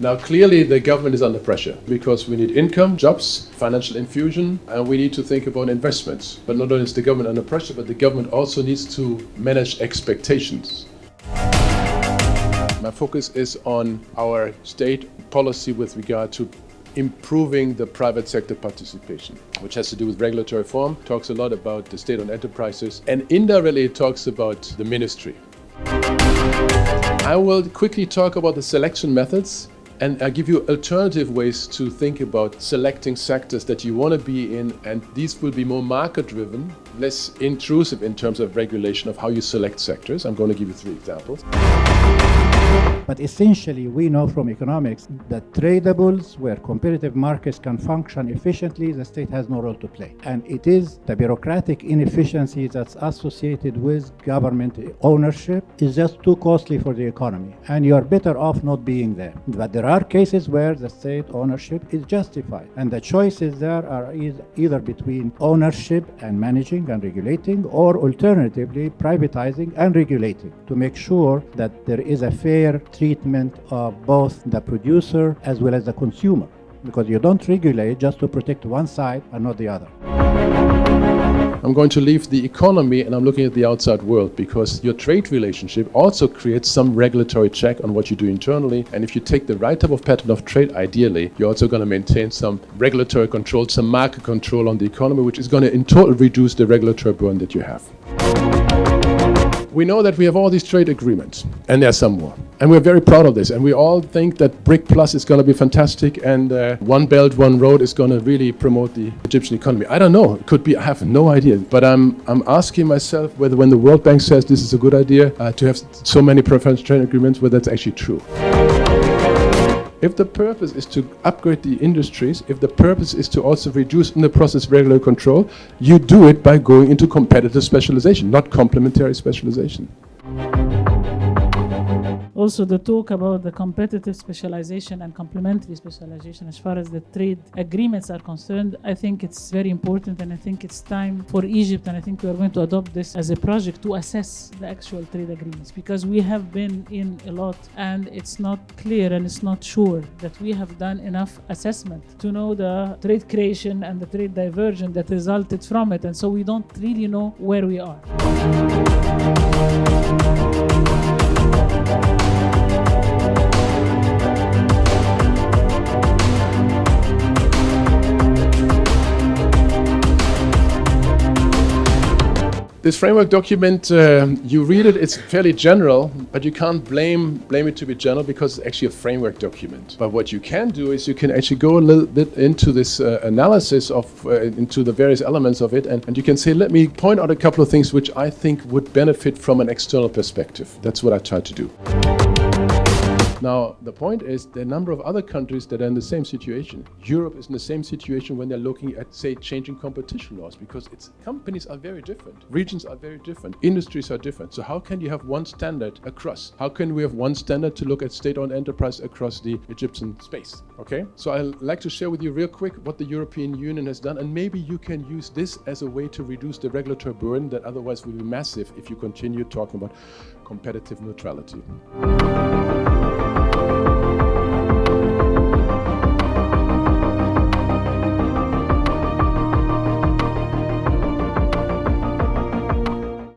Now, clearly, the government is under pressure because we need income, jobs, financial infusion, and we need to think about investments. But not only is the government under pressure, but the government also needs to manage expectations. My focus is on our state policy with regard to improving the private sector participation, which has to do with regulatory reform, talks a lot about the state-owned enterprises, and indirectly it talks about the ministry. I will quickly talk about the selection methods, and I give you alternative ways to think about selecting sectors that you want to be in, and these will be more market-driven, less intrusive in terms of regulation of how you select sectors. I'm going to give you 3 examples. But essentially, we know from economics that tradables where competitive markets can function efficiently, the state has no role to play. And it is the bureaucratic inefficiency that's associated with government ownership is just too costly for the economy. And you're better off not being there. But there are cases where the state ownership is justified. And the choices there are either between ownership and managing and regulating, or alternatively privatizing and regulating to make sure that there is a fair treatment of both the producer as well as the consumer, because you don't regulate just to protect one side and not the other. I'm going to leave the economy and I'm looking at the outside world, because your trade relationship also creates some regulatory check on what you do internally. And if you take the right type of pattern of trade, ideally, you're also going to maintain some regulatory control, some market control on the economy, which is going to in total reduce the regulatory burden that you have. We know that we have all these trade agreements, and there are some more. And we're very proud of this. And we all think that BRIC Plus is going to be fantastic, and One Belt, One Road is going to really promote the Egyptian economy. I don't know. It could be. I have no idea. But I'm asking myself whether when the World Bank says this is a good idea to have so many preferential trade agreements, whether that's actually true. If the purpose is to upgrade the industries, if the purpose is to also reduce in the process regulatory control, you do it by going into competitive specialization, not complementary specialization. Also, the talk about the competitive specialization and complementary specialization as far as the trade agreements are concerned, I think it's very important, and I think it's time for Egypt, and I think we are going to adopt this as a project to assess the actual trade agreements, because we have been in a lot and it's not clear and it's not sure that we have done enough assessment to know the trade creation and the trade diversion that resulted from it, and so we don't really know where we are. This framework document, you read it, it's fairly general, but you can't blame it to be general because it's actually a framework document. But what you can do is you can actually go a little bit into this analysis of, into the various elements of it, and you can say, let me point out a couple of things which I think would benefit from an external perspective. That's what I try to do. Now, the point is there are a number of other countries that are in the same situation. Europe is in the same situation when they're looking at, say, changing competition laws, because companies are very different, regions are very different, industries are different. So how can you have one standard across? How can we have one standard to look at state-owned enterprise across the Egyptian space? Okay, so I'd like to share with you real quick what the European Union has done, and maybe you can use this as a way to reduce the regulatory burden that otherwise will be massive if you continue talking about competitive neutrality.